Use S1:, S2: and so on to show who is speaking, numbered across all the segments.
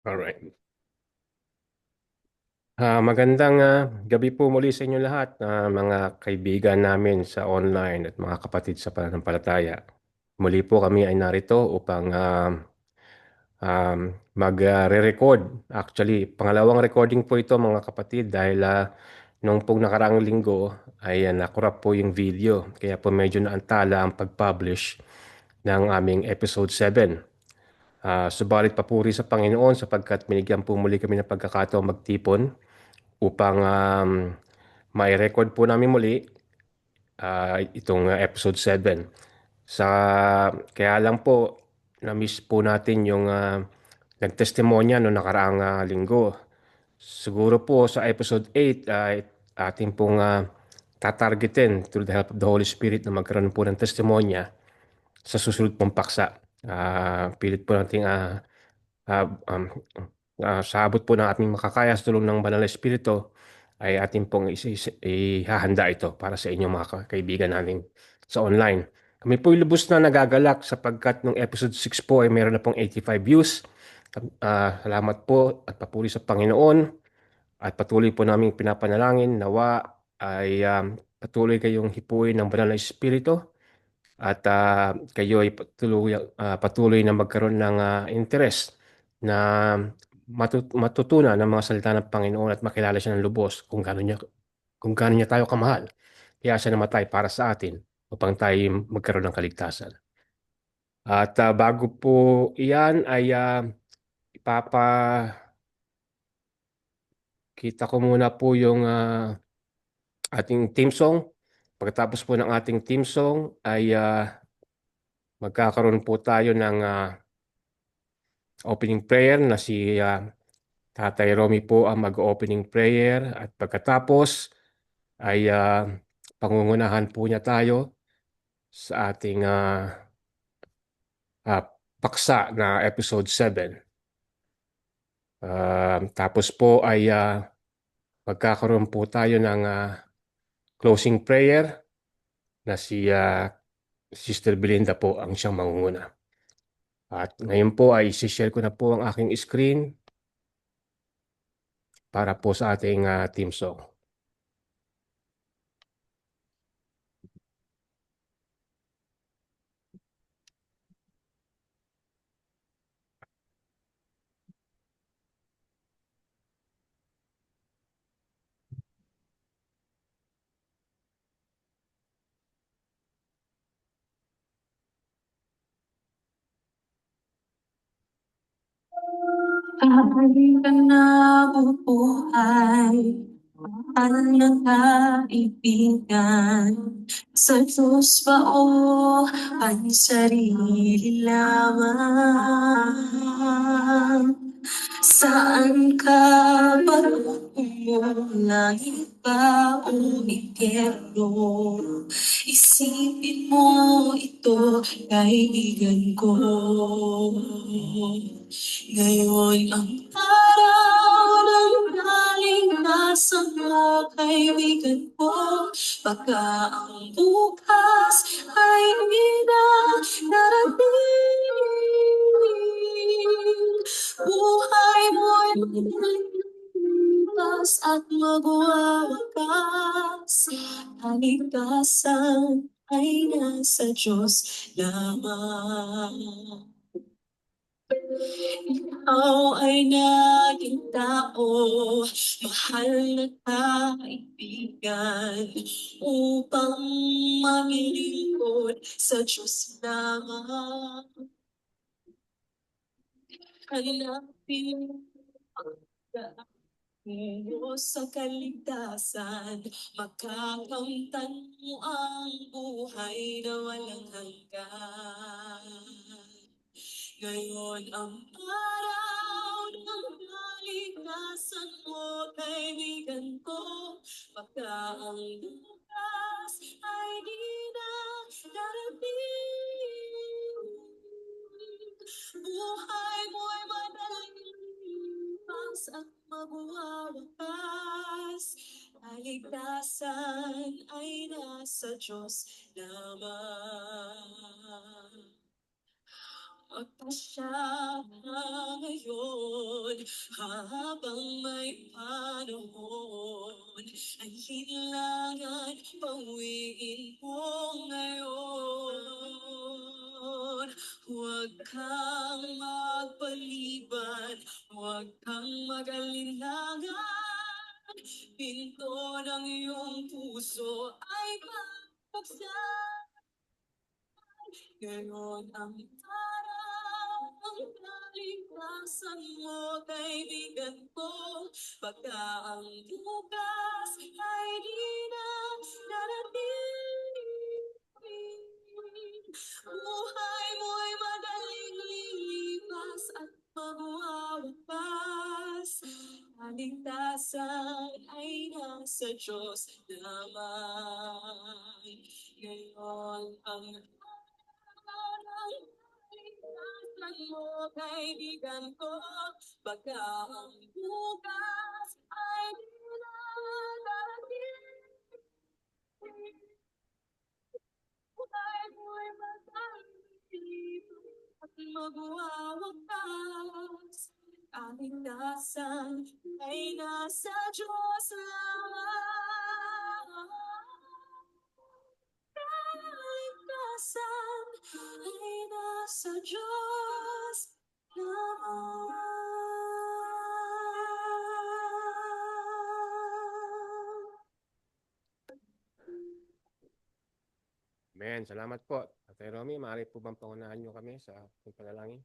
S1: Alright. Magandang gabi po muli sa inyo lahat, mga kaibigan namin sa online at mga kapatid sa pananampalataya. Muli po kami ay narito upang mag-re-record. Actually, pangalawang recording po ito mga kapatid dahil nung pong nakaraang linggo ay nakurap po yung video. Kaya po medyo naantala ang pag-publish ng aming episode 7. Subalit papuri sa Panginoon sapagkat binigyan po muli kami ng pagkakataong magtipon upang mai-record po namin muli itong episode 7. Sa, kaya lang po, na-miss po natin yung nagtestimonya no nakaraang linggo. Siguro po sa episode 8 ay ating pong tatargetin through the help of the Holy Spirit na magkaroon po ng testimonya sa susunod pong paksa. Pilit po natin ah, um, sa abot po ng ating makakaya sa tulong ng Banal na Espiritu ay ating pong ihahanda ito para sa inyong mga kaibigan natin sa online. Kami po lubos na nagagalak sapagkat nung episode 6 po ay meron na pong 85 views. Salamat po at papuri sa Panginoon at patuloy po namin pinapanalangin nawa ay patuloy kayong hipuin ng Banal na Espiritu at kayo ay patuloy na magkaroon ng interes na matutunan ng mga salita ng Panginoon at makilala siya ng lubos kung gaano niya tayo kamahal. Kaya siya namatay para sa atin upang tayo magkaroon ng kaligtasan. At bago po iyan ay ipapakita ko muna po yung ating team song. Pagkatapos po ng ating team song ay magkakaroon po tayo ng opening prayer na si Tatay Romy po ang mag-opening prayer at pagkatapos ay pangungunahan po niya tayo sa ating ah, paksa na episode 7. Tapos po ay magkakaroon po tayo ng closing prayer na si Sister Belinda po ang siyang mangunguna. At ngayon po ay isi-share ko na po ang aking screen para po sa ating team song.
S2: Kahit ka nabubuhay, mahal na kaibigan, sa Diyos ba o ang sarili lamang? Saan ka ba langit ba o impyerno? Isipin mo ito, kaibigan ko. Ngayon ang araw ng kaligtasan mo, kaibigan ko. Baka ang bukas ay di na darating. Buhay mo'y maglipas at magwawakas. Kaligtasan ay nasa Diyos lamang. Ikaw ay naging tao, mahal na kaibigan, upang maglingkod sa Diyos lamang. Hanapin ang daan mo sa kaligtasan, makakamtan mo ang buhay na walang hanggan. Ngayon ang araw ng kaligtasan mo, kaibigan ko. Baka ang bukas ay di na darating. Buhay mo'y madalipas at magwawakas. Kaligtasan ay nasa Diyos lamang. Magpasya ngayon habang may panahon ay kailangan bawiin mo ngayon. Huwag kang magpaliban, huwag kang mag-alinlangan. Pinto ng iyong puso ay pagbuksan. Ngayon ang araw ng kaligtasan mo, kaibigan ko. Baka ang bukas ay di na darating. Buhay mo'y madaling lilipas at magwawakas. Kaligtasan ay nasa Diyos lamang. Ngayon ang kaligtasan mo, kaibigan ko. Baka ang bukas ay di na darating. Buhay mo'y madaling at magwawakas. Kaligtasan ay nasa Diyos lamang. Kaligtasan ay nasa Diyos lamang.
S1: Amen. Salamat po. Tatay Romy, maaari po bang pangunahan niyo kami sa ating panalangin?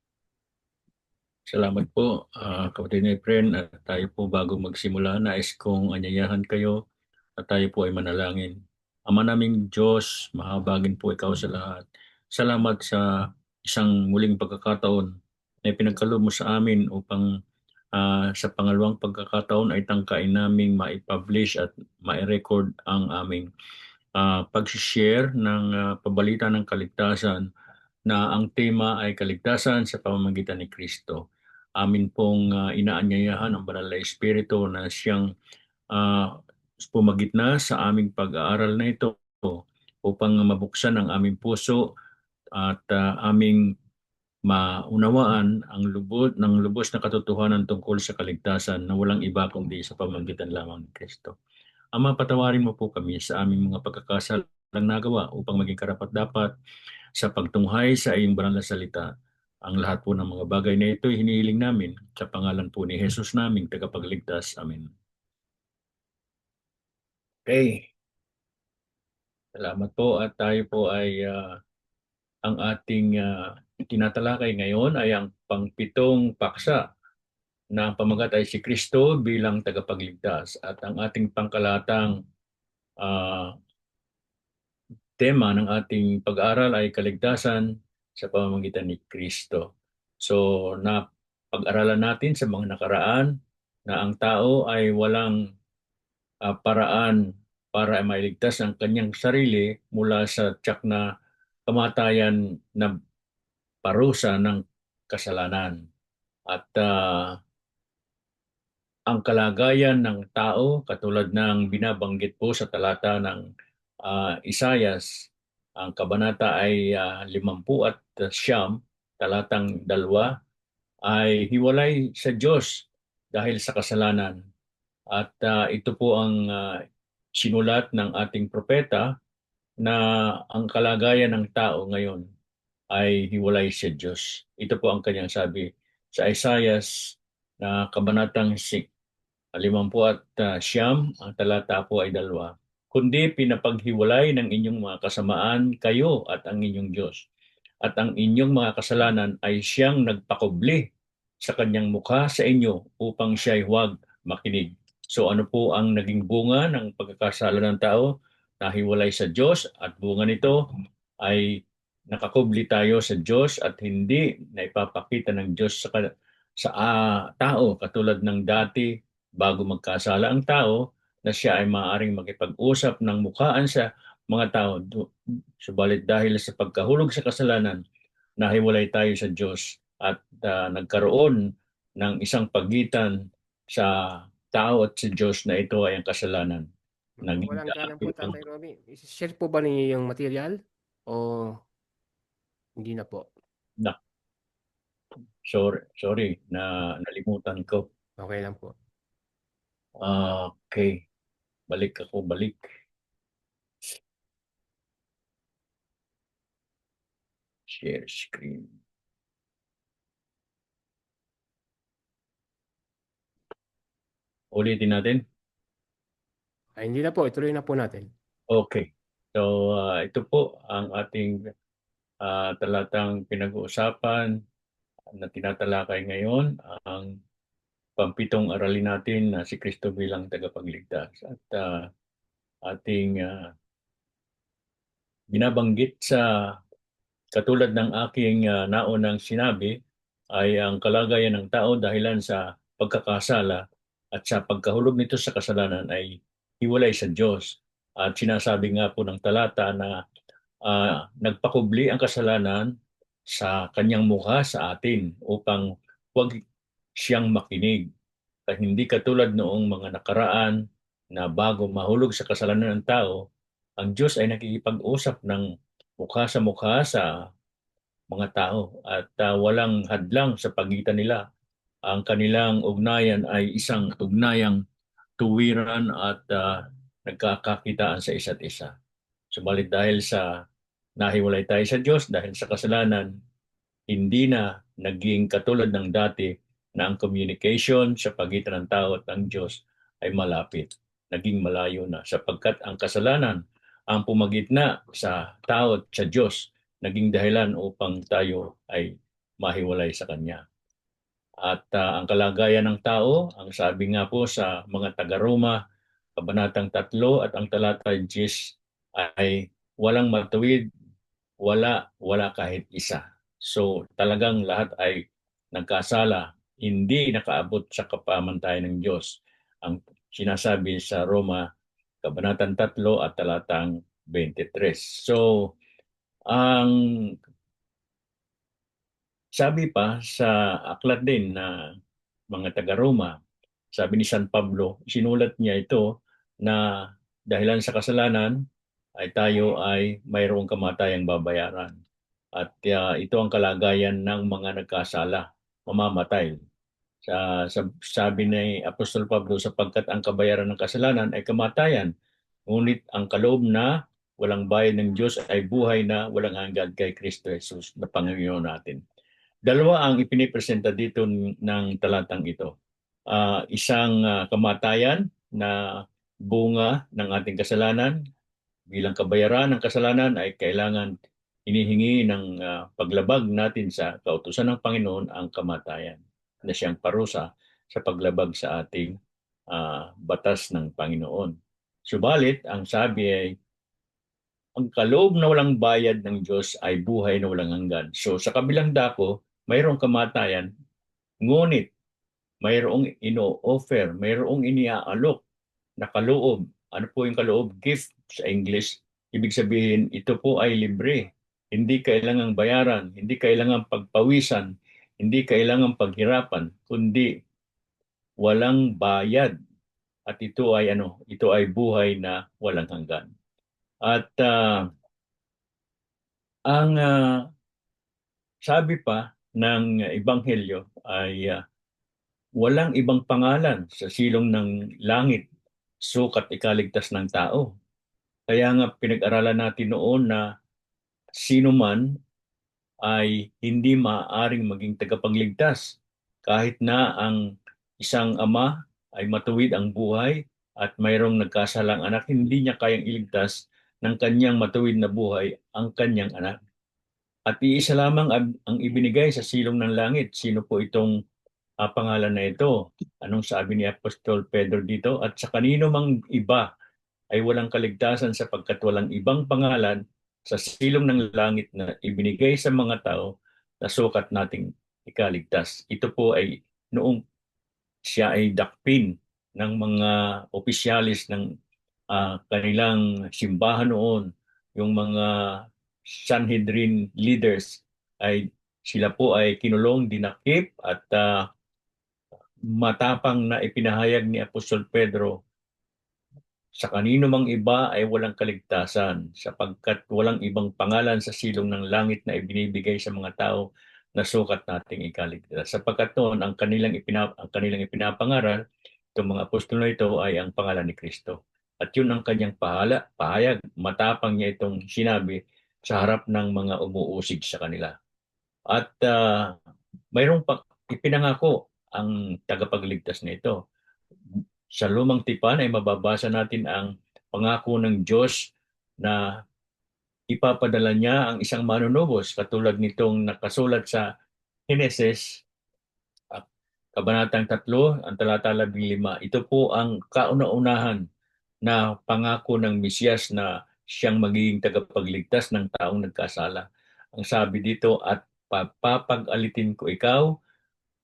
S3: Salamat po, kapatid Efren. At tayo po bago magsimula, nais kong anyayahan kayo at tayo po ay manalangin. Ama naming Diyos, mahabagin po ikaw sa lahat. Salamat sa isang muling pagkakataon na ipinagkaloob mo sa amin upang sa pangalawang pagkakataon ay tangkain naming maipublish at mai-record ang aming pag-share ng pabalita ng kaligtasan na ang tema ay kaligtasan sa pamamagitan ni Kristo. Amin pong inaanyayahan ang Banal na Espiritu na siyang pumagitna sa aming pag-aaral na ito upang mabuksan ang aming puso at aming maunawaan ang lubos na katotohanan tungkol sa kaligtasan na walang iba kundi sa pamamagitan lamang ni Kristo. Ama, patawarin mo po kami sa aming mga pagkakasalang nagawa upang maging karapat-dapat sa pagtunghay sa iyong banal na salita. Ang lahat po ng mga bagay na ito hinihiling namin sa pangalan po ni Jesus naming tagapagligtas. Amen. Okay. Salamat po at tayo po ay ang ating tinatalakay ngayon ay ang pangpitong paksa na ang pamagat ay si Kristo bilang tagapagligtas at ang ating pangkalatang tema ng ating pag-aaral ay kaligtasan sa pamamagitan ni Kristo. So, pag-aralan natin sa mga nakaraan na ang tao ay walang paraan para mailigtas ang kanyang sarili mula sa tiyak na kamatayan na parusa ng kasalanan. At ang kalagayan ng tao, katulad ng binabanggit po sa talata ng Isayas, ang kabanata ay 50 talatang 2, ay hiwalay sa Diyos dahil sa kasalanan. At ito po ang sinulat ng ating propeta na ang kalagayan ng tao ngayon ay hiwalay sa Diyos. Ito po ang kanyang sabi sa Isayas na kabanatang 50, ang talata po ay 2. Kundi pinapaghiwalay ng inyong mga kasamaan kayo at ang inyong Diyos. At ang inyong mga kasalanan ay siyang nagpakubli sa kanyang mukha sa inyo upang siya'y huwag makinig. So ano po ang naging bunga ng pagkakasala ng tao? Nahiwalay sa Diyos at bunga nito ay nakakubli tayo sa Diyos at hindi na ipapakita ng Diyos sa tao katulad ng dati bago magkasala ang tao na siya ay maaaring makipag-usap ng mukhaan sa mga tao. Subalit dahil sa pagkahulog sa kasalanan, nahiwalay tayo sa Diyos at nagkaroon ng isang pagitan sa tao at sa Diyos na ito ay ang kasalanan.
S1: Walang galang po, Tatay Romy. I-share po ba ninyo yung material? O hindi na po?
S3: Sorry na nalimutan ko.
S1: Okay lang po.
S3: Okay, balik. Share screen. Ulitin natin.
S1: Ay, hindi na po, ituloy na po natin.
S3: Okay. So, ito po ang ating talatang pinag-uusapan na tinatalakay ngayon, ang pampitong aralin natin na si Kristo bilang tagapagligtas. At ating binabanggit sa katulad ng aking naunang sinabi ay ang kalagayan ng tao dahilan sa pagkakasala at sa pagkahulog nito sa kasalanan ay hiwalay sa Diyos. At sinasabi nga po ng talata na nagpakubli ang kasalanan sa kanyang mukha sa atin upang huwag siyang makinig. At hindi katulad noong mga nakaraan na bago mahulog sa kasalanan ng tao, ang Diyos ay nakikipag-usap ng mukha sa mga tao at walang hadlang sa pagitan nila. Ang kanilang ugnayan ay isang ugnayang tuwiran at nagkakakitaan sa isa't isa. Subalit dahil sa nahiwalay tayo sa Diyos, dahil sa kasalanan, hindi na naging katulad ng dati na ang communication sa pagitan ng tao at ng Diyos ay malapit. Naging malayo na sapagkat ang kasalanan ang pumagitna sa tao at sa Diyos, naging dahilan upang tayo ay mahiwalay sa Kanya. At ang kalagayan ng tao, ang sabi nga po sa mga taga-Roma, Kabanatang 3 at ang talata 10 ay walang matuwid, wala kahit isa. So talagang lahat ay nagkasala, hindi nakaabot sa kapamantayan ng Diyos. Ang sinasabi sa Roma, Kabanatang 3 at talatang 23. So ang sabi pa sa aklat din na mga taga-Roma, sabi ni San Pablo, sinulat niya ito na dahilan sa kasalanan ay tayo ay mayroong kamatayang babayaran. At ito ang kalagayan ng mga nagkasala, mamamatay. Sabi ni Apostol Pablo, sapagkat ang kabayaran ng kasalanan ay kamatayan, ngunit ang kaloob na walang bayad ng Diyos ay buhay na walang hanggan kay Kristo Jesus na Panginoon natin. Dalawa ang ipinipresenta dito ng talatang ito. Isang kamatayan na bunga ng ating kasalanan, bilang kabayaran ng kasalanan ay kailangan hinihingi ng paglabag natin sa kautusan ng Panginoon ang kamatayan na siyang parusa sa paglabag sa ating batas ng Panginoon. Subalit, ang sabi ay ang kaloob na walang bayad ng Diyos ay buhay na walang hanggan. So sa kabilang dako, mayroong kamatayan, ngunit mayroong ino-offer, mayroong iniaalok na kaloob. Ano po yung kaloob? Gift sa English. Ibig sabihin, ito po ay libre. Hindi kailangang bayaran, hindi kailangang pagpawisan, hindi kailangang paghirapan, kundi walang bayad. At ito ay buhay na walang hanggan. At ang sabi pa ng Ebanghelyo ay walang ibang pangalan sa silong ng langit sukat ikaligtas ng tao. Kaya nga pinag-aralan natin noon na sino man ay hindi maaaring maging tagapagligtas kahit na ang isang ama ay matuwid ang buhay at mayroong nagkasalang anak, hindi niya kayang iligtas ng kanyang matuwid na buhay ang kanyang anak. At iisa lamang ang ibinigay sa silong ng langit. Sino po itong pangalan na ito? Anong sabi ni Apostol Pedro dito? At sa kanino mang iba ay walang kaligtasan sapagkat walang ibang pangalan sa silong ng langit na ibinigay sa mga tao na sukat nating ikaligtas. Ito po ay noong siya ay dakpin ng mga opisyalis ng kanilang simbahan noon, yung mga Sanhedrin leaders ay sila po ay kinulong, dinakip at matapang na ipinahayag ni Apostol Pedro sa kanino mang iba ay walang kaligtasan sapagkat walang ibang pangalan sa silong ng langit na ibinibigay sa mga tao na sukat nating ikaligtas. Sapagkat noon, ang kanilang ipinapangaral, itong mga apostol na ito ay ang pangalan ni Kristo. At yun ang kanyang pahayag. Matapang niya itong sinabi sa harap ng mga umuusig sa kanila. At mayroong ipinangako ang tagapagligtas na ito. Sa lumang tipan ay mababasa natin ang pangako ng Diyos na ipapadala niya ang isang manunubos katulad nitong nakasulat sa Henesis, ah, Kabanatang 3, ang talata 15. Ito po ang kauna-unahan na pangako ng Mesiyas na siyang magiging tagapagligtas ng taong nagkasala. Ang sabi dito, at papapag-alitin ko ikaw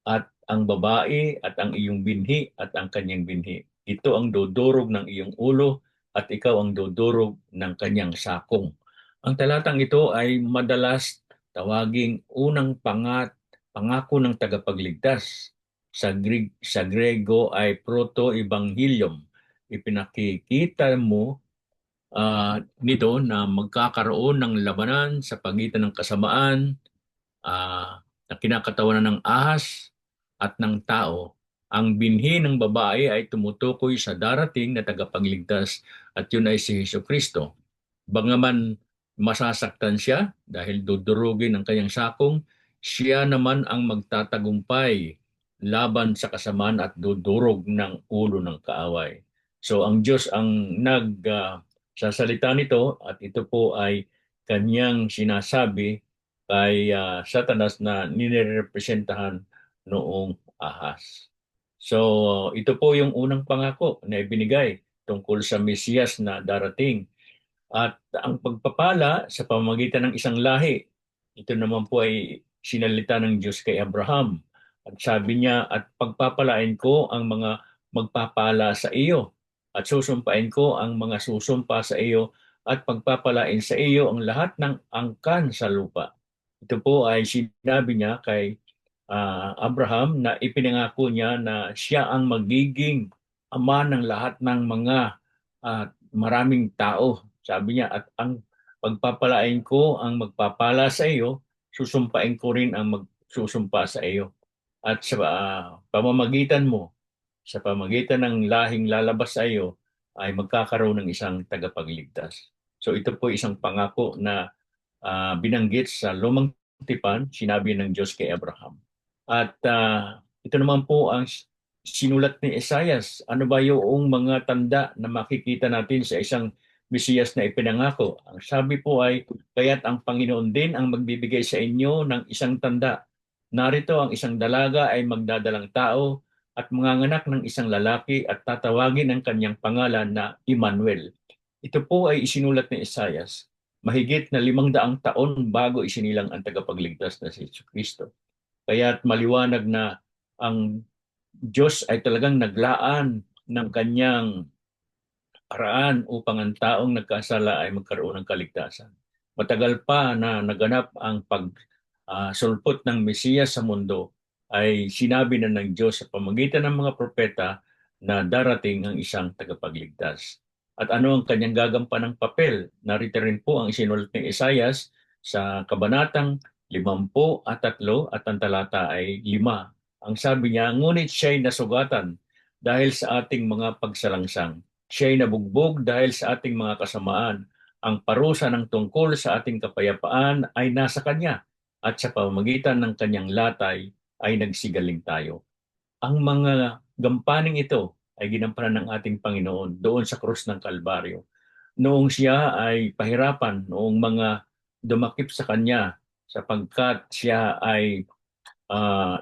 S3: at ang babae at ang iyong binhi at ang kanyang binhi. Ito ang dudurog ng iyong ulo at ikaw ang dudurog ng kanyang sakong. Ang talatang ito ay madalas tawaging unang pangako ng tagapagligtas. Sa Grego ay proto-evangelium. Ipinakikita mo nito na magkakaroon ng labanan sa pagitan ng kasamaan na kinakatawanan ng ahas at ng tao. Ang binhi ng babae ay tumutukoy sa darating na tagapagligtas at yun ay si Hesus Kristo. Bagaman masasaktan siya dahil dudurugin ang kanyang sakong, siya naman ang magtatagumpay laban sa kasamaan at dudurog ng ulo ng kaaway. So ang Diyos ang sasalita nito at ito po ay kanyang sinasabi kay Satanas na nirerepresentahan noong ahas. So ito po yung unang pangako na ibinigay tungkol sa Mesiyas na darating. At ang pagpapala sa pamamagitan ng isang lahi, ito naman po ay sinalita ng Diyos kay Abraham. At sabi niya, at pagpapalain ko ang mga magpapala sa iyo at susumpain ko ang mga susumpa sa iyo at pagpapalain sa iyo ang lahat ng angkan sa lupa. Ito po ay sinabi niya kay Abraham na ipinangako niya na siya ang magiging ama ng lahat ng mga maraming tao. Sabi niya, at ang pagpapalain ko ang magpapala sa iyo, susumpain ko rin ang magsusumpa sa iyo. At sa pamamagitan mo, sa pamamagitan ng lahing lalabas sa iyo, ay magkakaroon ng isang tagapagligtas. So ito po isang pangako na binanggit sa lumang tipan, sinabi ng Diyos kay Abraham. At ito naman po ang sinulat ni Isaias. Ano ba yung mga tanda na makikita natin sa isang Mesiyas na ipinangako? Ang sabi po ay, kaya't ang Panginoon din ang magbibigay sa inyo ng isang tanda. Narito ang isang dalaga ay magdadalang tao at manganganak ng isang lalaki at tatawagin ang kanyang pangalan na Emmanuel. Ito po ay isinulat ni Isaias mahigit na 500 taon bago isinilang ang tagapagligtas na si Kristo. Kaya't maliwanag na ang Diyos ay talagang naglaan ng kanyang paraan upang ang taong nagkasala ay magkaroon ng kaligtasan. Matagal pa na naganap ang pagsulpot ng Mesiyas sa mundo ay sinabi na ng Diyos sa pamamagitan ng mga propeta na darating ang isang tagapagligtas. At ano ang kanyang gagampanang papel? Narito rin po ang isinulat ni Isaias sa kabanatang 53 at ang talata ay 5. Ang sabi niya, ngunit siya'y nasugatan dahil sa ating mga pagsalangsang. Siya'y nabugbog dahil sa ating mga kasamaan. Ang parusa ng tungkol sa ating kapayapaan ay nasa Kanya at sa pamamagitan ng Kanyang latay ay nagsigaling tayo. Ang mga gampaning ito ay ginampanan ng ating Panginoon doon sa krus ng Kalbaryo. Noong siya ay pahirapan, noong mga dumakip sa Kanya sapagkat siya ay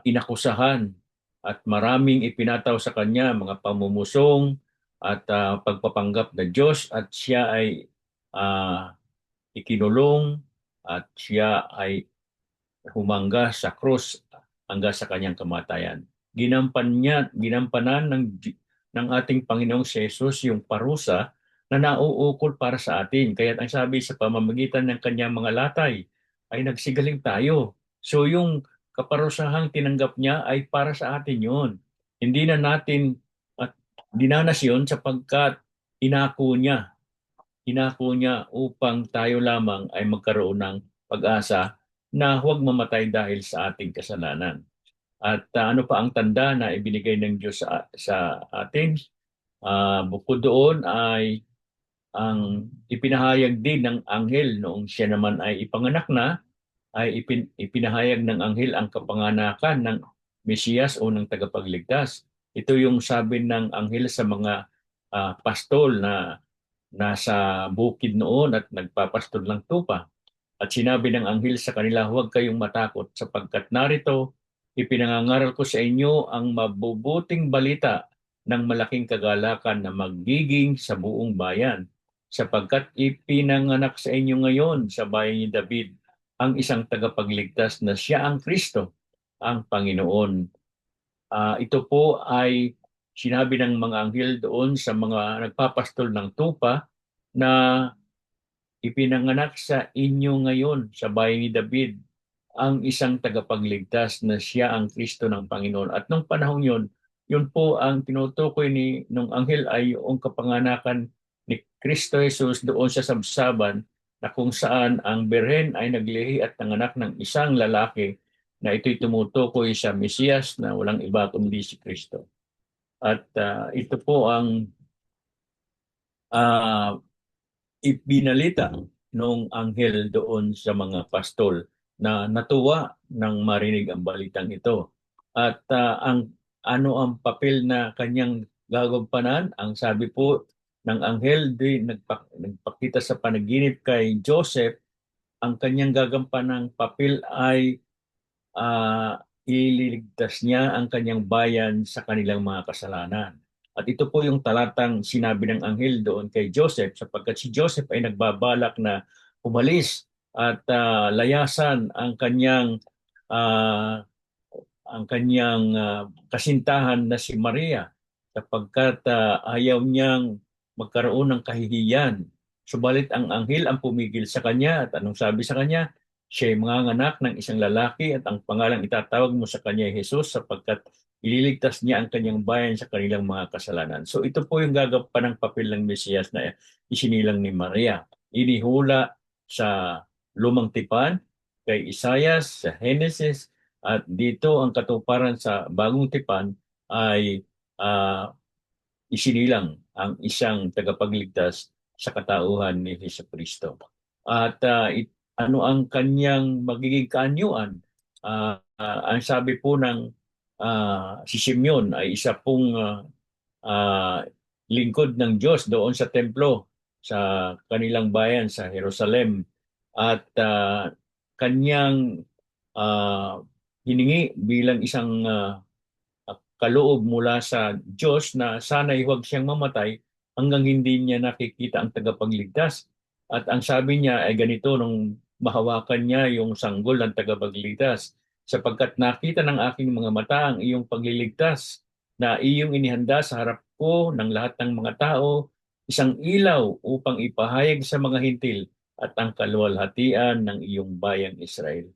S3: inakusahan at maraming ipinataw sa Kanya, mga pamumusong at pagpapanggap na Diyos at siya ay ikinulong at siya ay humangga sa krus hanggang sa kanyang kamatayan. Ginampanan ng ating Panginoong Jesus yung parusa na nauukol para sa atin. Kaya ang sabi sa pamamagitan ng kanyang mga latay ay nagsigaling tayo. So yung kaparusahang tinanggap niya ay para sa atin yun. Hindi na natin dinanas yun sapagkat inako niya upang tayo lamang ay magkaroon ng pag-asa na huwag mamatay dahil sa ating kasalanan. At ano pa ang tanda na ibinigay ng Diyos sa atin? Bukod doon ay ang ipinahayag din ng anghel noong siya naman ay ipanganak na, ay ipinahayag ng anghel ang kapanganakan ng Mesiyas o ng tagapagligtas. Ito yung sabi ng anghel sa mga pastol na nasa bukid noon at nagpapastol ng tupa. At sinabi ng anghel sa kanila, huwag kayong matakot sapagkat narito, ipinangangaral ko sa inyo ang mabubuting balita ng malaking kagalakan na magiging sa buong bayan. Sapagkat ipinanganak sa inyo ngayon sa bayan ni David ang isang tagapagligtas na siya ang Kristo, ang Panginoon. Ito po ay sinabi ng mga anghel doon sa mga nagpapastol ng tupa na ipinanganak sa inyo ngayon sa bayan ni David ang isang tagapagligtas na siya ang Kristo ng Panginoon. At nung panahon yun, yun po ang tinutukoy ni nung anghel ay yung kapanganakan ni Kristo Jesus doon sa sabsaban na kung saan ang Birhen ay naglihi at nanganak ng isang lalaki na ito'y tumutukoy sa Mesiyas na walang iba kundi si Kristo. At ito po ang uh, ibinalita nung anghel doon sa mga pastol na natuwa nang marinig ang balitang ito. At ang ano ang papel na kanyang gagampanan, ang sabi po ng anghel di nagpakita sa panaginip kay Joseph, ang kanyang gagampanang papel ay ililigtas niya ang kanyang bayan sa kanilang mga kasalanan. At ito po yung talatang sinabi ng anghel doon kay Joseph sapagkat si Joseph ay nagbabalak na umalis at layasan uh, ang kanyang kasintahan na si Maria sapagkat ayaw niyang magkaroon ng kahihiyan. Subalit ang anghel ang pumigil sa kanya at anong sabi sa kanya? Siya ay manganganak ng isang lalaki at ang pangalang itatawag mo sa kanya ay Jesus sapagkat ililigtas niya ang kanyang bayan sa kanilang mga kasalanan. So ito po yung gagampanan ng papel ng Mesiyas na isinilang ni Maria. Inihula sa Lumang Tipan, kay Isaias, sa Genesis, at dito ang katuparan sa Bagong Tipan ay isinilang ang isang tagapagligtas sa katauhan ni Jesucristo. At ano ang kanyang magiging kaanyuan? Ang sabi po ng si Simeon ay isa pong lingkod ng Diyos doon sa templo sa kanilang bayan sa Jerusalem. At kanyang uh, hiningi bilang isang kaloob mula sa Diyos na sana'y huwag siyang mamatay hanggang hindi niya nakikita ang tagapagligtas. At ang sabi niya ay ganito nung mahawakan niya yung sanggol ng tagapagligtas, sapagkat nakita ng aking mga mata ang iyong pagliligtas na iyong inihanda sa harap ko ng lahat ng mga tao, isang ilaw upang ipahayag sa mga hintil at ang kaluwalhatian ng iyong bayang Israel.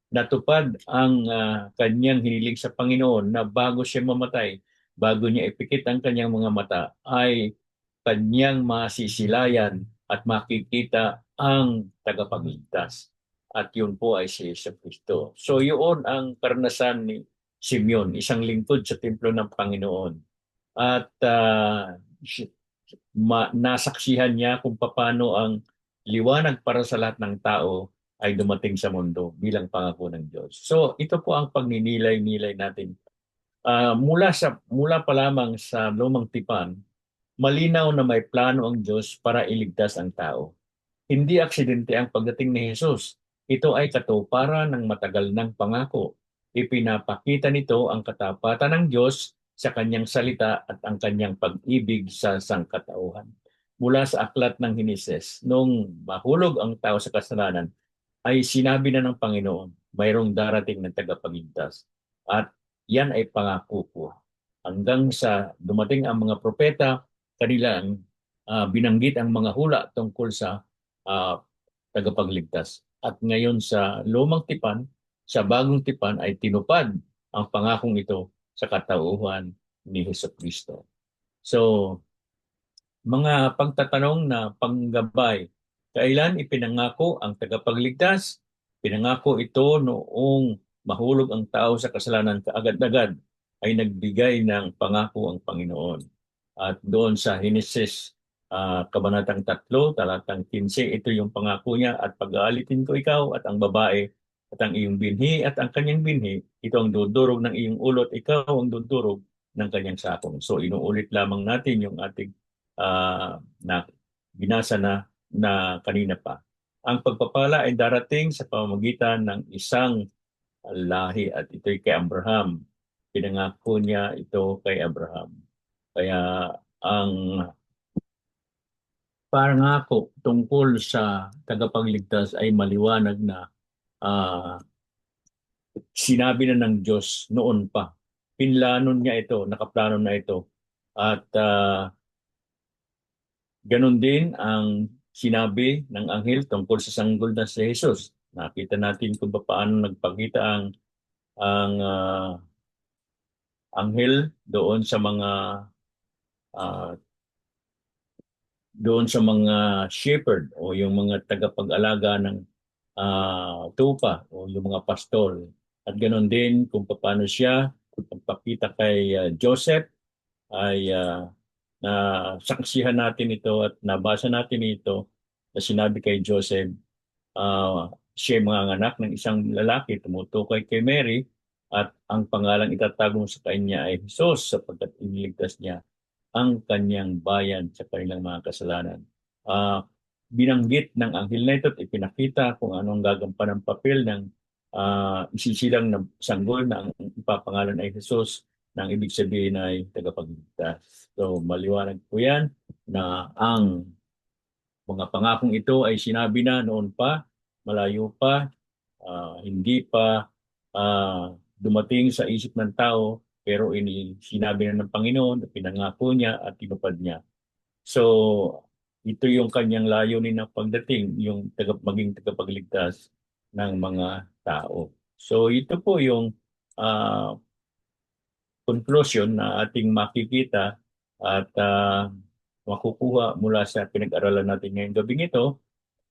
S3: Natupad ang kanyang hiniling sa Panginoon na bago siya mamatay, bago niya ipikit ang kanyang mga mata, ay kanyang masisilayan at makikita ang tagapagligtas. At yun po ay si Jesucristo. So yun ang karanasan ni Simeon, isang lingkod sa templo ng Panginoon. At nasaksihan niya kung paano ang liwanag para sa lahat ng tao ay dumating sa mundo bilang pangako ng Diyos. So ito po ang pagninilay-nilay natin. Mula pa lamang sa Lumang Tipan, malinaw na may plano ang Diyos para iligtas ang tao. Hindi aksidente ang pagdating ni Jesus. Ito ay katuparan ng matagal ng pangako. Ipinapakita nito ang katapatan ng Diyos sa kanyang salita at ang kanyang pag-ibig sa sangkatauhan. Mula sa aklat ng Henesis, nung mahulog ang tao sa kasalanan, ay sinabi na ng Panginoon, mayroong darating na tagapagligtas. At yan ay pangako po. Hanggang sa dumating ang mga propeta, kanilang binanggit ang mga hula tungkol sa tagapagligtas. At ngayon sa Lumang Tipan, sa Bagong Tipan ay tinupad ang pangakong ito sa katauhan ni Jesucristo. So, mga pagtatanong na panggabay, kailan ipinangako ang tagapagligtas? Pinangako ito noong mahulog ang tao sa kasalanan, kaagad-agad ay nagbigay ng pangako ang Panginoon. At doon sa Henesis Kabanatang 3, talatang 15, ito yung pangako niya, at pag-aalitin ko ikaw at ang babae at ang iyong binhi at ang kanyang binhi, ito ang dudurog ng iyong ulo at ikaw ang dudurog ng kanyang sakong. So inuulit lamang natin yung ating na binasa na kanina pa. Ang pagpapala ay darating sa pamamagitan ng isang lahi, at ito'y kay Abraham. Pinangako niya ito kay Abraham. Kaya ang pangako tungkol sa tagapagligtas ay maliwanag na ah, sinabi na ng Diyos noon pa. Pinlano niya ito, nakaplano na ito. At ganun din ang sinabi ng anghel tungkol sa sanggol na si Jesus. Nakita natin kung paano nagpakita ang anghel ah, doon sa mga shepherd o yung mga tagapag-alaga ng tupa o yung mga pastol. At ganoon din kung paano siya pagpakita kay Joseph ay na saksihan natin ito at nabasa natin ito na sinabi kay Joseph, siya mga anak ng isang lalaki tumutukoy kay Mary, at ang pangalang itatago sa kanya ay Jesus sapagkat iniligtas niya ang kanyang bayan sa kanilang mga kasalanan. Binanggit ng anghel na ito at ipinakita kung anong gagampan ng papel ng isisilang na sanggol na ang ipapangalan ay Jesus, na ang ibig sabihin ay tagapagligtas. So maliwanag po yan na ang mga pangakong ito ay sinabi na noon pa, malayo pa, hindi pa dumating sa isip ng tao, pero sinabi na ng Panginoon, pinangako niya at tinupad niya. So, ito yung kanyang layunin ng pagdating, yung maging tagapagligtas ng mga tao. So, ito po yung ah, conclusion na ating makikita at makukuha mula sa pinag-aralan natin ngayong gabing ito,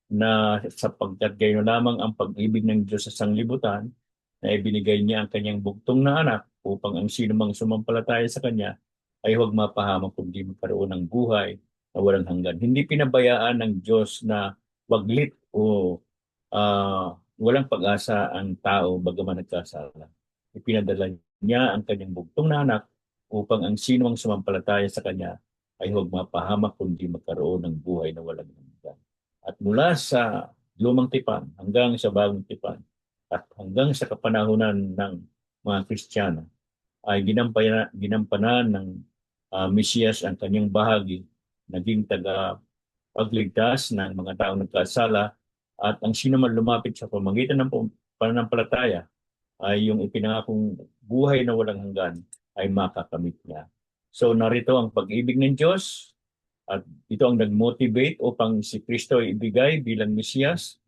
S3: na sapagkat gayon lamang ang pag-ibig ng Diyos sa sanglibutan, na ibinigay niya ang kanyang bugtong na anak upang ang sinumang sumampalataya sa kanya ay huwag mapahamak kundi magkaroon ng buhay na walang hanggan. Hindi pinabayaan ng Diyos na waglit o walang pag-asa ang tao bagaman nagkasala. Ipinadala niya ang kanyang bugtong na anak upang ang sinumang sumampalataya sa kanya ay huwag mapahamak kundi magkaroon ng buhay na walang hanggan. At mula sa lumang tipan hanggang sa bagong tipan at hanggang sa kapanahunan ng mga Kristiyano ay ginampanan ng Mesiyas ang kanyang bahagi, naging tagapagligtas ng mga taong nagkasala, at ang sino man lumapit sa pamamagitan ng pananampalataya ay yung ipinangakong buhay na walang hanggan ay makakamit niya. So narito ang pag-ibig ng Diyos, at ito ang nag-motivate upang si Kristo ay ibigay bilang Mesiyas,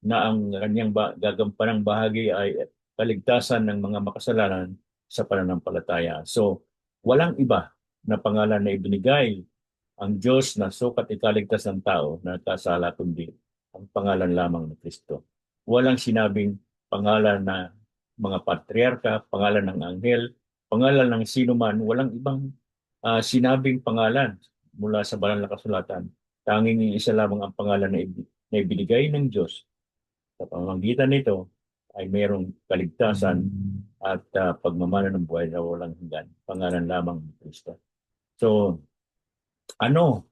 S3: na ang kanyang gagampanang bahagi ay kaligtasan ng mga makasalanan sa pananampalataya. So, walang iba na pangalan na ibinigay ang Diyos na sukat ikaligtas ng tao na nagkasala, kundi ang pangalan lamang ng Kristo. Walang sinabing pangalan na mga patriarka, pangalan ng anghel, pangalan ng sino man, walang ibang sinabing pangalan mula sa banal na kasulatan. Tanging isa lamang ang pangalan na ibinigay ng Diyos. Sa pamamagitan nito ay mayroong kaligtasan at pagmamana ng buhay na walang hanggan. Pangalan lamang ng Kristo. So, ano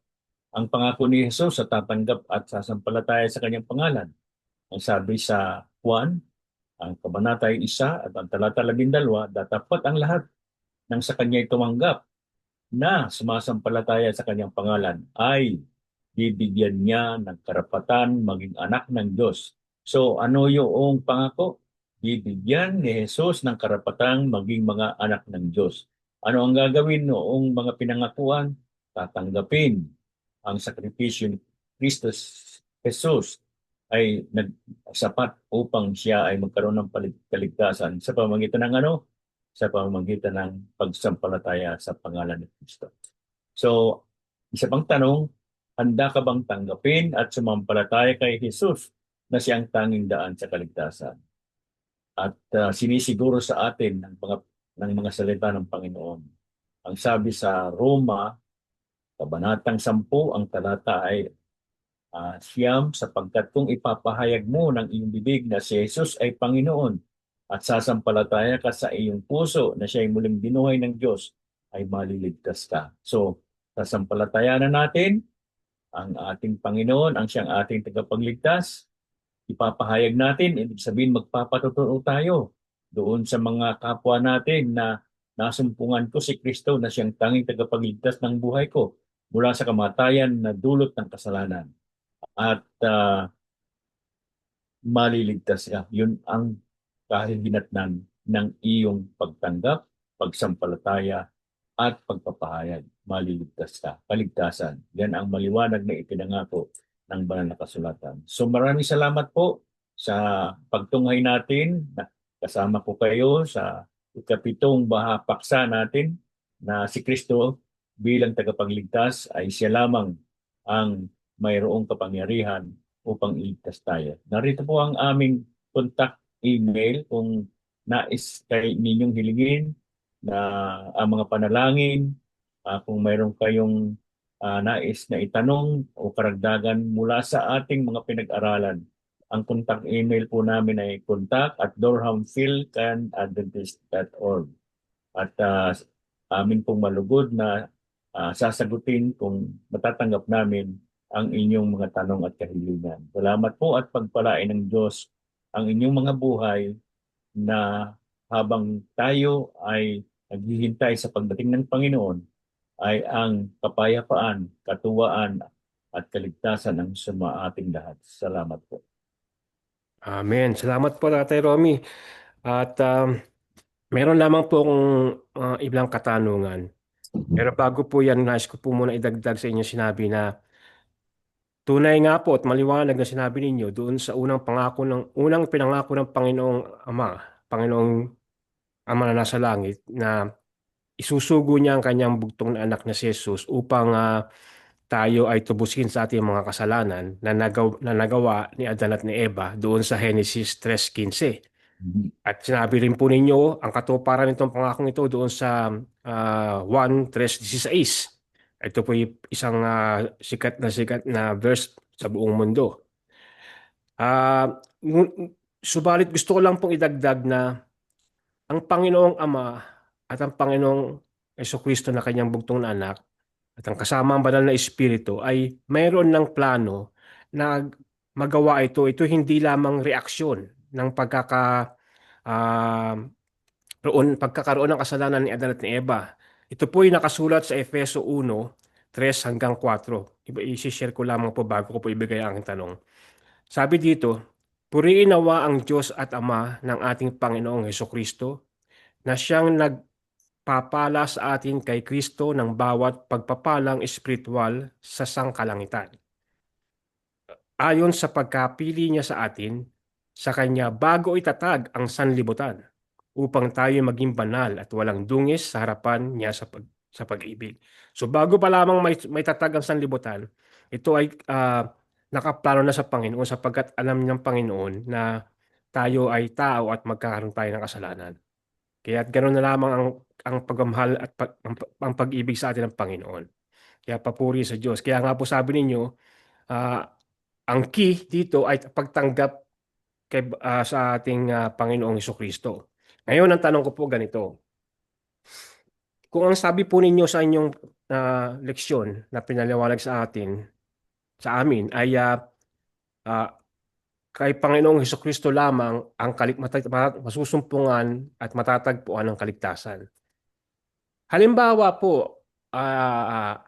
S3: ang pangako ni Jesus sa tatanggap at sasampalataya sa kanyang pangalan? Ang sabi sa Juan, ang kabanata 1 at ang talata 12, datapat ang lahat ng sa kanya'y tumanggap na sumasampalataya sa kanyang pangalan ay bibigyan niya ng karapatan maging anak ng Diyos. So ano yung pangako? Bibigyan ni Jesus ng karapatang maging mga anak ng Diyos. Ano ang gagawin noong mga pinangakuan? Tatanggapin ang sakripisyo ni Kristo Jesus ay nagsapat upang siya ay magkaroon ng kaligtasan sa pamamagitan ng ano? Sa pamamagitan ng pagsampalataya sa pangalan ni Kristo. So, isa pang tanong, handa ka bang tanggapin at sumampalataya kay Jesus na siyang tanging daan sa kaligtasan. At sinisiguro sa atin ng mga salita ng Panginoon. Ang sabi sa Roma, Kabanatang 10, ang talata ay siyam, sapagkat kung ipapahayag mo ng iyong bibig na si Jesus ay Panginoon at sasampalataya ka sa iyong puso na siya ay muling binuhay ng Diyos, ay maliligtas ka. So, sasampalataya na natin ang ating Panginoon, ang siyang ating tagapagligtas. Ipapahayag natin, ibig sabihin magpapatotoo tayo doon sa mga kapwa natin na nasumpungan ko si Kristo na siyang tanging tagapagligtas ng buhay ko mula sa kamatayan na dulot ng kasalanan. At maliligtas ka. Yun ang kahihinatnan ng iyong pagtanggap, pagsampalataya, at pagpapahayag. Maliligtas ka. Kaligtasan. Yan ang maliwanag na ipinangako ng banal na kasulatan. So maraming salamat po sa pagtunghay natin. Kasama ko kayo sa ikapitong paksa natin na si Kristo bilang tagapagligtas ay siya lamang ang mayroong kapangyarihan upang iligtas tayo. Narito po ang aming contact email kung nais kay ninyong hilingin na ang mga panalangin, kung mayroon kayong nais na itanong o karagdagan mula sa ating mga pinag-aralan. Ang contact email po namin ay contact@durhamphilcanadventist.org. At amin pong malugod na sasagutin kung matatanggap namin ang inyong mga tanong at kahilingan. Salamat po at pagpalain ng Diyos ang inyong mga buhay na habang tayo ay naghihintay sa pagdating ng Panginoon ay ang kapayapaan, katuwaan at kaligtasan ang suma ating lahat. Salamat po.
S1: Amen. Salamat po, Tatay Romy. At meron lamang po akong ilang katanungan. Pero bago po yan, nais ko po muna idagdag sa inyo sinabi na tunay nga po at maliwanag na sinabi ninyo doon sa unang pinangako ng Panginoong Ama, Panginoong Ama na nasa langit, na isusugo niya ang kanyang bugtong na anak na si Jesus upang tayo ay tubusin sa ating mga kasalanan na nagawa ni Adan at ni Eva doon sa Genesis 3:15. At sinabi rin po ninyo ang katuparan nitong pangakong ito doon sa 1:3:16. Ito po yung isang sikat na verse sa buong mundo. Subalit gusto ko lang pong idagdag na ang Panginoong Ama at ang Panginoong Jesucristo na kanyang bugtong na anak at ang kasama ang banal na Espiritu ay mayroon ng plano na magawa ito. Ito hindi lamang reaksyon ng ah, pagkakaroon ng kasalanan ni Adan at ni Eva. Ito po ay nakasulat sa Efeso 1:3-4. I-share ko lamang po bago ko po ibigay ang aking tanong. Sabi dito, puriin nawa ang Diyos at Ama ng ating Panginoong Hesukristo na siyang nagpapala sa atin kay Kristo ng bawat pagpapalang espiritual sa sangkalangitan. Ayon sa pagkapili niya sa atin, sa Kanya bago itatag ang sanlibutan upang tayo maging banal at walang dungis sa harapan niya sa pag-ibig. So bago pa lamang may tatag ang sanlibutan, ito ay nakaplano na sa Panginoon sapagkat alam ng Panginoon na tayo ay tao at magkakaroon tayo ng kasalanan. Kaya ganoon na lamang ang pagmamahal at ang pag-ibig sa atin ng Panginoon. Kaya papuri sa Diyos. Kaya nga po sabi ninyo, ang key dito ay pagtanggap sa ating Panginoong Hesukristo. Ngayon, ang tanong ko po ganito. Kung ang sabi po ninyo sa inyong leksyon na pinaliwanag sa amin, ay kay Panginoong Hesukristo lamang ang masusumpungan at matatagpuan ng kaligtasan. Halimbawa po,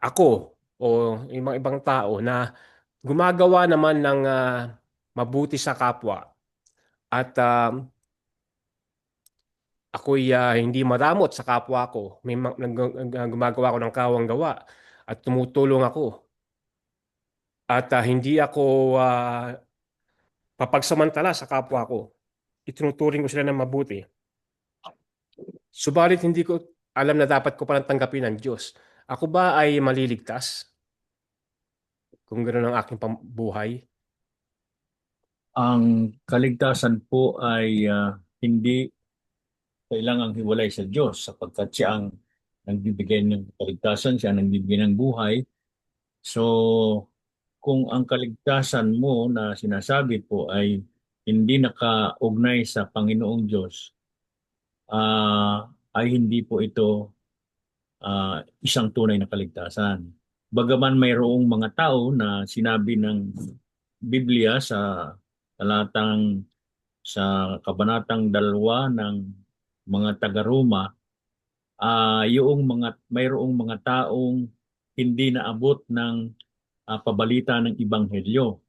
S1: ako o yung mga ibang tao na gumagawa naman ng mabuti sa kapwa at ako'y hindi madamot sa kapwa ko. Gumagawa ako ng kawang gawa at tumutulong ako. At hindi ako papagsamantala sa kapwa ko. Itinuturing ko sila ng mabuti. Subalit hindi ko alam na dapat ko palang tanggapin ng Diyos. Ako ba ay maliligtas? Kung gano'n ang aking buhay?
S3: Ang kaligtasan po ay hindi kailangang hiwalay sa Diyos sapagkat siya ang nagbibigay ng kaligtasan, siya ang nagbibigay ng buhay. So, kung ang kaligtasan mo na sinasabi po ay hindi nakaugnay sa Panginoong Diyos, ay hindi po ito isang tunay na kaligtasan. Bagaman mayroong mga tao na sinabi ng Biblia talatang sa kabanatang 2 ng mga taga-Roma, yung mayroong mga taong hindi naabot ng pabalita ng Ebanghelyo.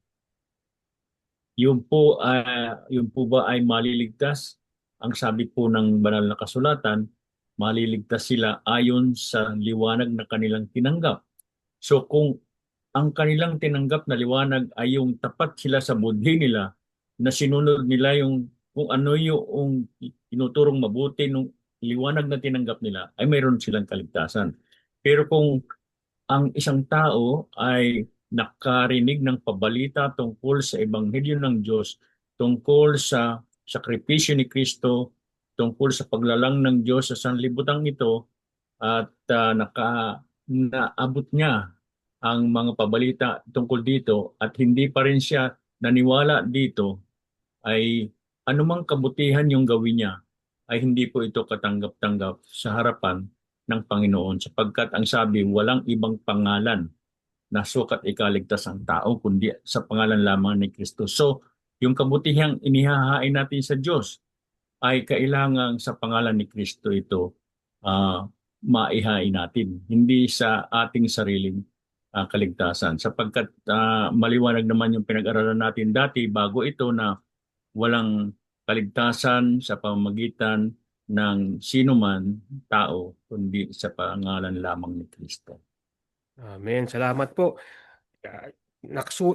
S3: Yun po ba ay maliligtas? Ang sabi po ng banal na kasulatan, maliligtas sila ayon sa liwanag na kanilang tinanggap. So kung ang kanilang tinanggap na liwanag ay yung tapat sila sa budhi nila, na sinunod nila yung kung ano yung inuturong mabuti nung liwanag na tinanggap nila, ay mayroon silang kaligtasan. Pero kung ang isang tao ay nakarinig ng pabalita tungkol sa Ebanghelyo ng Diyos, tungkol sa sakripisyo ni Kristo, tungkol sa paglalang ng Diyos sa sanlibutan ito, at naabot niya ang mga pabalita tungkol dito at hindi pa rin siya naniwala dito, ay anumang kabutihan yung gawin niya ay hindi po ito katanggap-tanggap sa harapan ng Panginoon sapagkat ang sabi, walang ibang pangalan na sukat ikaligtas ang tao kundi sa pangalan lamang ni Kristo. So, yung kabutihang inihahain natin sa Diyos ay kailangang sa pangalan ni Kristo ito maihain natin, hindi sa ating sariling kaligtasan. Sapagkat maliwanag naman yung pinag-aralan natin dati bago ito na walang kaligtasan sa pamamagitan ng sinuman tao kundi sa pangalan lamang ni Kristo.
S1: Amen. Salamat po.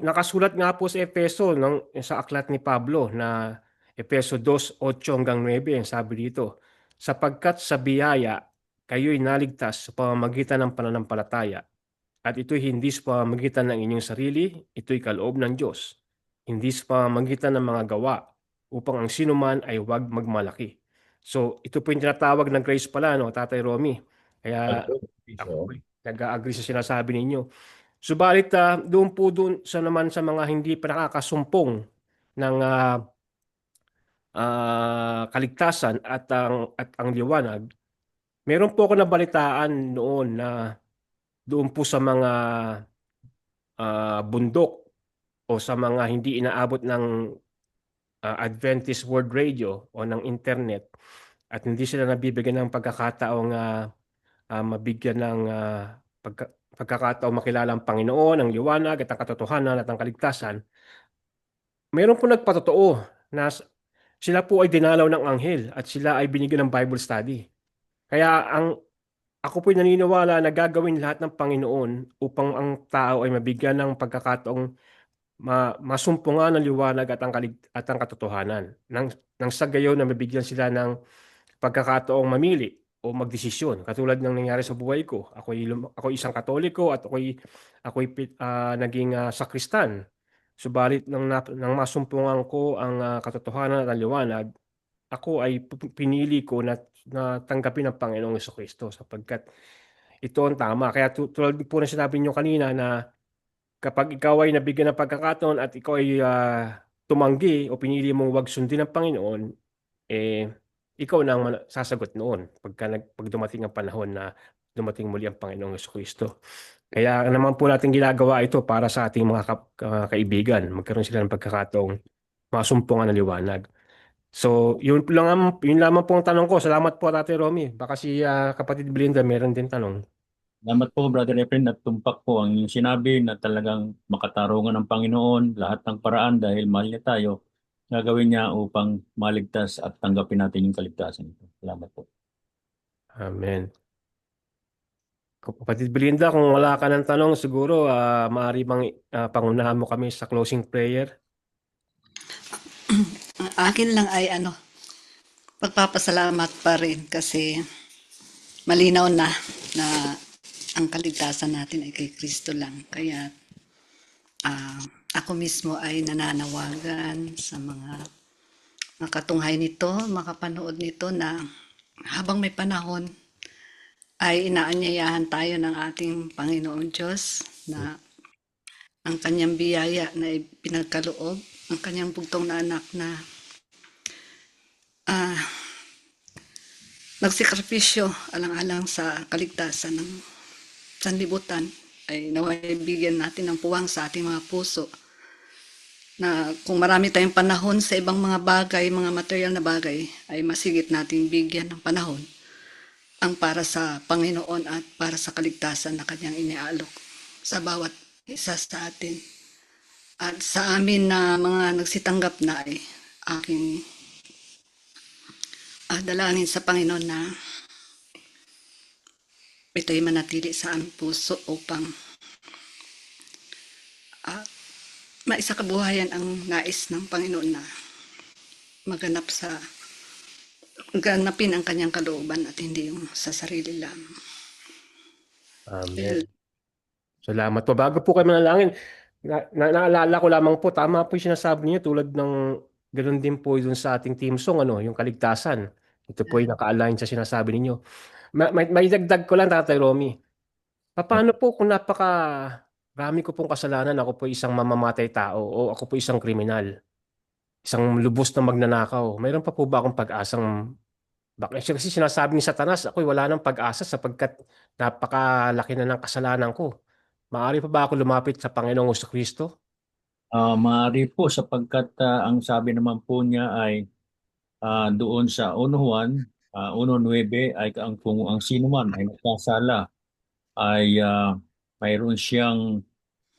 S1: Nakasulat nga po sa Efeso sa aklat ni Pablo na Efeso 2:8-9, ang sabi dito, sapagkat sa biyaya kayo'y naligtas sa pamamagitan ng pananampalataya, at ito'y hindi sa pamamagitan ng inyong sarili, ito'y kaloob ng Diyos, hindi sa pamamagitan ng mga gawa, upang ang sinuman ay huwag magmalaki. So, ito po yung tinatawag na grace pala, no, Tatay Romy. Kaya ako po nag-agree sa sinasabi ninyo. Subalit doon sa naman sa mga hindi pa nakakasumpong ng kaligtasan at ang liwanag, meron po ako nabalitaan noon na doon po sa mga bundok o sa mga hindi inaabot ng Adventist World Radio o ng internet, at hindi sila nabibigyan ng pagkakataong mabigyan ng pagkakataong makilala ang Panginoon, ang liwanag at ang katotohanan at ang kaligtasan. Mayroon po nagpatotoo na sila po ay dinalaw ng anghel at sila ay binigyan ng Bible study. Kaya ako po'y naniniwala na gagawin lahat ng Panginoon upang ang tao ay mabigyan ng pagkakataong masumpungan ng liwanag at ang katotohanan. Nang sa gayon na mabigyan sila ng pagkakataong mamili o magdesisyon. Katulad ng nangyari sa buhay ko. Ako isang Katoliko at ako'y naging sakristan. Subalit nang masumpungan ko ang katotohanan at ang liwanag, ako ay pinili ko na tanggapin ang Panginoong Jesucristo sapagkat ito ang tama. Kaya tulad po na sinabi niyo kanina na kapag ikaw ay nabigyan ng pagkakataon at ikaw ay tumanggi o pinili mong wag sundin ang Panginoon, ikaw na ang sasagot noon pag dumating ang panahon na dumating muli ang Panginoong Jesucristo. Kaya naman po natin ginagawa ito para sa ating mga kaibigan. Magkaroon sila ng pagkakataong masumpungan ng liwanag. So, yun lamang po ang tanong ko. Salamat po, Tate Romy. Baka si kapatid Belinda meron din tanong.
S3: Salamat po, Brother Efren, at tumpak po ang inyong sinabi na talagang makatarungan ng Panginoon lahat ng paraan dahil mahal niya tayo, gagawin niya upang maligtas at tanggapin natin yung kaligtasan ito. Salamat po.
S1: Amen. Kapatid Belinda, kung wala ka ng tanong, siguro maaari bang pangunahan mo kami sa closing prayer?
S4: Ang akin lang ay pagpapasalamat pa rin kasi malinaw na ang kaligtasan natin ay kay Kristo lang. Kaya ako mismo ay nananawagan sa mga makatunghay nito, makapanood nito na habang may panahon ay inaanyayahan tayo ng ating Panginoong Diyos na ang kanyang biyaya na pinagkaloob, ang kanyang bugtong na anak na ah, nagsikripisyo alang-alang sa kaligtasan ng sanlibutan ay naway bigyan natin ng puwang sa ating mga puso na kung marami tayong panahon sa ibang mga bagay, mga material na bagay, ay masigit nating bigyan ng panahon ang para sa Panginoon at para sa kaligtasan na kanyang iniaalok sa bawat isa sa atin. At sa amin na mga nagsitanggap na ay aking dalangin sa Panginoon na ito'y manatili sa aming puso upang maisakabuhayan ang nais ng Panginoon na ganapin ang kanyang kalooban at hindi yung sa sarili lang.
S1: Amen. Salamat po. Bago po kayo manalangin, naalala ko lamang po, tama po yung sinasabi niyo tulad ng ganoon din po dun sa ating team song, yung kaligtasan. Ito po yung naka-align sa sinasabi ninyo. May dagdag ko lang, Tatay Romy. Paano po kung rami ko pong kasalanan, ako po isang mamamatay tao o ako po isang kriminal, isang lubos na magnanakaw, mayroon pa po ba akong pag-asang kasi sinasabi ni Satanas, ako'y wala nang pag-asa sapagkat napakalaki na ng kasalanan ko. Maaari pa ba ako lumapit sa Panginoong Kristo?
S3: Maaari po sapagkat ang sabi naman po niya ay doon sa 1 Juan 1:9 ay kung ang sino man ay nagkasala ay mayroon siyang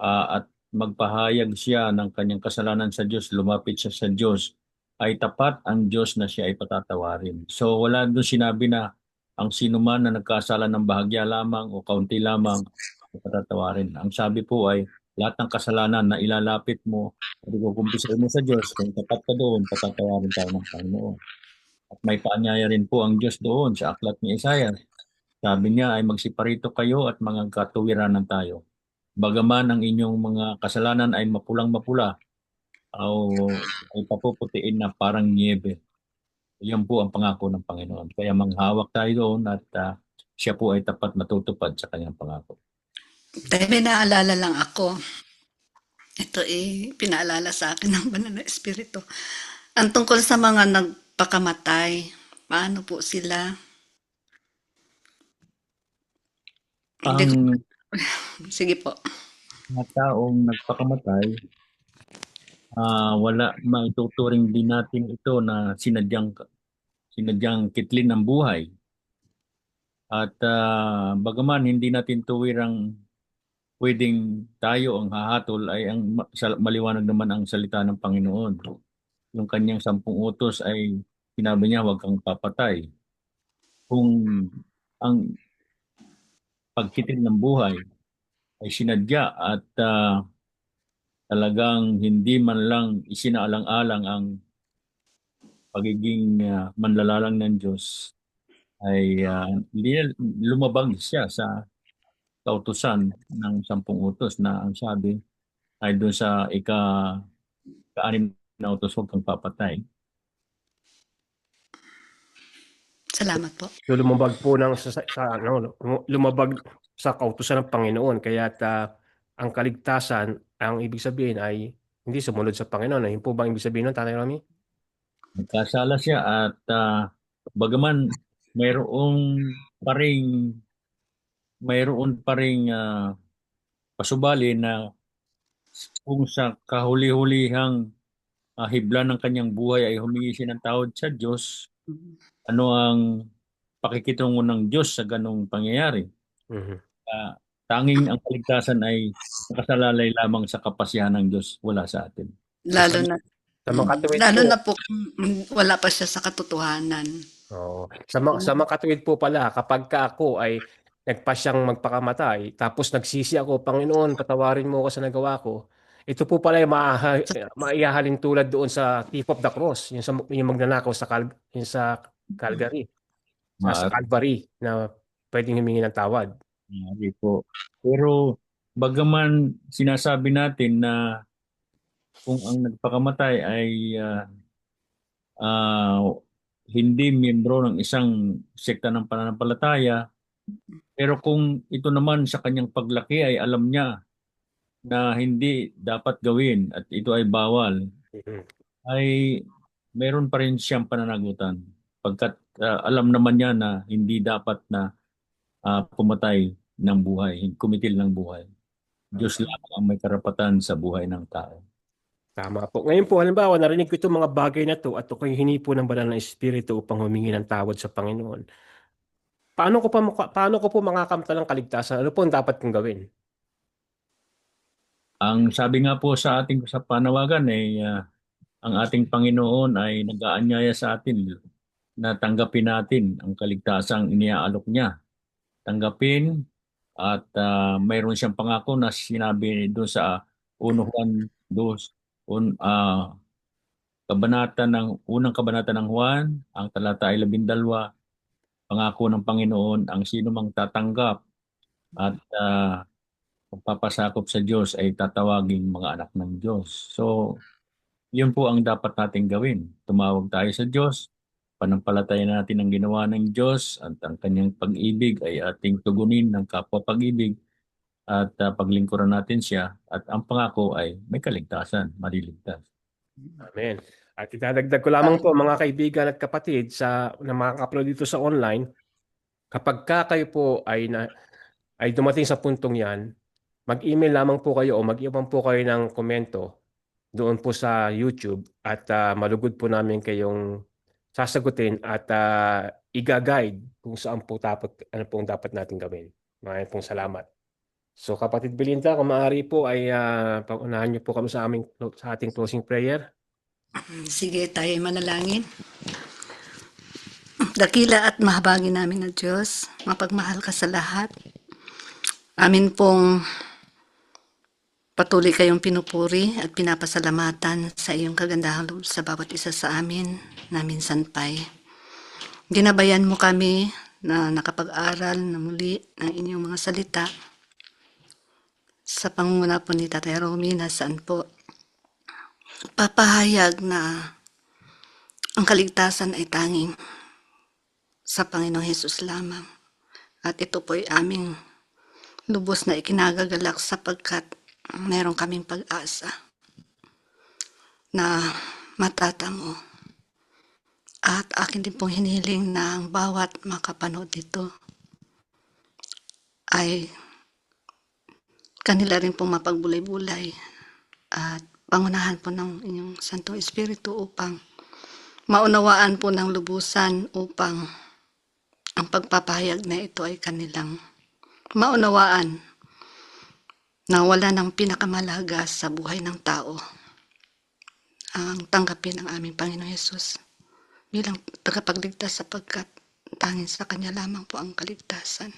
S3: at magpahayag siya ng kanyang kasalanan sa Diyos, lumapit siya sa Diyos, ay tapat ang Diyos na siya ay patatawarin. So wala doon sinabi na ang sino man na nagkasala ng bahagya lamang o kaunti lamang ay patatawarin. Ang sabi po ay lahat ng kasalanan na ilalapit mo at ikukumpisahin mo sa Diyos, kung tapat ka doon, patatawarin tayo ng Panginoon. At may paanyaya rin po ang Diyos doon sa aklat ni Isaiah. Sabi niya ay magsiparito kayo at mga katuwiranan tayo. Bagaman ang inyong mga kasalanan ay mapulang-mapula o ay papuputiin na parang niebe. Yan po ang pangako ng Panginoon. Kaya manghawak tayo doon at siya po ay tapat matutupad sa kanyang pangako.
S4: Dahil may naalala lang ako, ito pinaalala sa akin ng Banal na Espiritu. Ang tungkol sa mga nagpakamatay, paano po sila? Hindi ko,
S3: Ang
S4: sige po.
S3: mga taong nagpakamatay, wala maituturing din natin ito na sinadyang kitlin ng buhay. At bagaman hindi natin tuwirang pwedeng tayo ang hahatol ay maliwanag naman ang salita ng Panginoon. Yung kanyang 10 utos ay sinabi niya huwag kang papatay. Kung ang pagkitil ng buhay ay sinadya at talagang hindi man lang isinaalang-alang ang pagiging manlalalang ng Diyos, ay lumabag siya sa kautusan ng 10 utos na ang sabi ay doon sa ika-6 na utos, huwag kang papatay.
S4: Salamat po.
S1: So lumabag po lumabag sa kautusan ng Panginoon. Kaya ang kaligtasan, ang ibig sabihin ay hindi sumunod sa Panginoon. Yun po ba ang ibig sabihin nun, Tatay Romy?
S3: Nagkasala siya at bagaman mayroon pa ring pasubali na kung sa kahuli-hulihang hibla ng kanyang buhay ay humingi siya ng tawad sa Diyos, ano ang pakikitungo ng Diyos sa ganong pangyayari?
S1: Mhm.
S3: Tanging ang kaligtasan ay nakasalalay lamang sa kapasyahan ng Diyos, wala sa atin.
S4: Lalo na,
S1: Sa makatuwid
S4: lalo
S1: po,
S4: na po kung wala pa siya sa katotohanan.
S1: sa makatuwid po pala, kapag ka ako ay nagpasyang magpakamatay, tapos nagsisi ako, Panginoon, patawarin mo ako sa nagawa ko, ito po pala ay maihahalin tulad doon sa Thief of the Cross, yung magnanakaw yung sa Calvary, sa
S3: Maaari
S1: Calvary na pwedeng humingi ng tawad.
S3: po. Pero bagaman sinasabi natin na kung ang nagpakamatay ay ah, hindi miyembro ng isang sekta ng pananampalataya, pero kung ito naman sa kanyang paglaki ay alam niya na hindi dapat gawin at ito ay bawal,
S1: Mhm.
S3: ay meron pa rin siyang pananagutan. Pagkat alam naman niya na hindi dapat na pumatay ng buhay, kumitil ng buhay. Diyos
S1: Tama.
S3: lamang ang may karapatan sa buhay ng tao.
S1: Tama po. Ngayon po, halimbawa, narinig ko itong mga bagay na to at ako'y hingi po ng banal na Espiritu upang humingi ng tawad sa Panginoon. Paano ko po makakamtan ng kaligtasan? Ano po ang dapat kong gawin?
S3: Ang sabi nga po sa ating sa panawagan ay ang ating Panginoon ay nag-aanyaya sa atin na tanggapin natin ang kaligtasang iniaalok niya. Tanggapin at mayroon siyang pangako na sinabi doon sa 1 Juan 2, unang kabanata ng Juan, ang talata ay 12, pangako ng Panginoon ang sino mang tatanggap at magpapasakop sa Diyos ay tatawaging mga anak ng Diyos. So, yun po ang dapat nating gawin. Tumawag tayo sa Diyos, panampalatayan natin ang ginawa ng Diyos at ang kanyang pag-ibig ay ating tugunin ng kapwa pag-ibig at paglingkuran natin siya at ang pangako ay may kaligtasan, maliligtas.
S1: Amen. At idadagdag ko lamang po mga kaibigan at kapatid na makaka-upload dito sa online, kapag kayo po ay dumating sa puntong yan, mag-email lamang po kayo o mag-iwan po kayo ng komento doon po sa YouTube at malugod po namin kayong sasagutin at iga-guide kung saan po ano pong dapat natin gawin. Maraming pong salamat. So kapatid Belinda, kung maaari po ay paunahan niyo po kami sa ating closing prayer.
S4: Sige, tayo manalangin. Dakila at mahabagi namin na Diyos, mapagmahal ka sa lahat. Amin pong patuloy kayong pinupuri at pinapasalamatan sa iyong kagandahang loob sa bawat isa sa amin na minsan pa'y ginabayan mo kami na nakapag-aral na muli ng inyong mga salita sa pangunguna po ni Tatay Romy na saan po papahayag na ang kaligtasan ay tanging sa Panginoong Hesus lamang. At ito po ay aming lubos na ikinagagalak sapagkat meron kaming pag-asa na matatamo. At akin din pong hiniling na ang bawat makapanood nito ay kanila rin pong mapagbulay-bulay at pangunahan po ng inyong Santong Espiritu upang maunawaan po ng lubusan upang ang pagpapahayag na ito ay kanilang maunawaan na wala ng pinakamalaga sa buhay ng tao ang tanggapin ang aming Panginoon Hesus bilang tagapagligtas sapagkat tanging sa Kanya lamang po ang kaligtasan.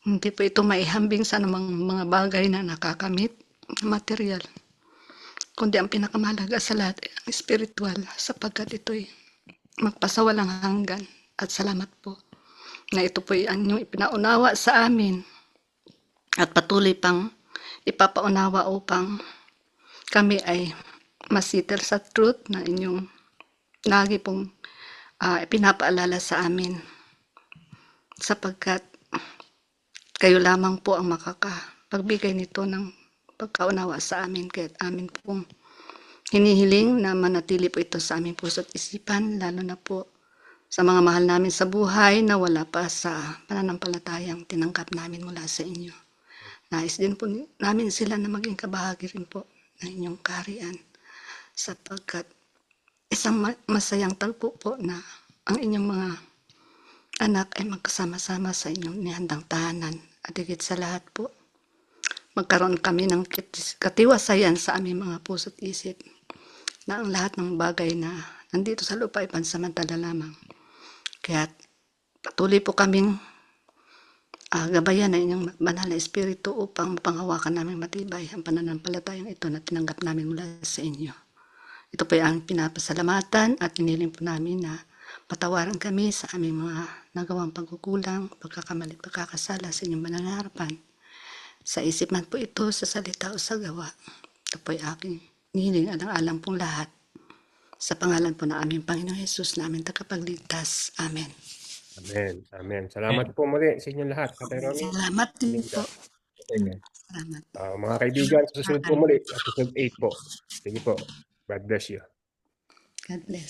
S4: Hindi po ito maihambing sa namang mga bagay na nakakamit, material, kundi ang pinakamalaga sa lahat ay ang spiritual sapagkat ito'y magpasawalang hanggan. At salamat po na ito po ay inyong ipinaunawa sa amin at patuloy pang ipapaunawa upang kami ay masitel sa truth na inyong lagi pong pinapaalala sa amin sapagkat kayo lamang po ang makakapagbigay nito ng pagkaunawa sa amin kaya't amin pong hinihiling na manatili po ito sa aming puso at isipan lalo na po sa mga mahal namin sa buhay na wala pa sa pananampalatayang tinanggap namin mula sa inyo. Nais din po namin sila na maging kabahagi rin po ng inyong kaharian sapagkat isang masayang tagpo po na ang inyong mga anak ay magkasama-sama sa inyong nihandang tahanan at higit sa lahat po magkaroon kami ng katiwasayan sa aming mga puso't isip na ang lahat ng bagay na nandito sa lupa ay pansamantala lamang. Kaya patuloy po kaming gabayan ng inyong banal na espiritu upang mapanghawakan namin matibay ang pananampalatayang ito na tinanggap namin mula sa inyo. Ito po ang pinapasalamatan at iniling po namin na patawaran kami sa aming mga nagawang pagkukulang, pagkakamali, pagkakasala sa inyong banal na harapan. Sa isip man po ito, sa salita o sa gawa. Ito po ay aking Hinihiling alang-alang pong lahat. Sa pangalan po ng aming Panginoong Hesus na aming tagapagligtas. Amen.
S1: Amen. Amen. Salamat po muli sa inyong lahat. Tatay Romy,
S4: Salamat din
S1: Linda.
S4: po. Salamat.
S1: Mga kaibigan, sa susunod po muli, episode 8 po. Sige po. God bless you.
S4: God bless.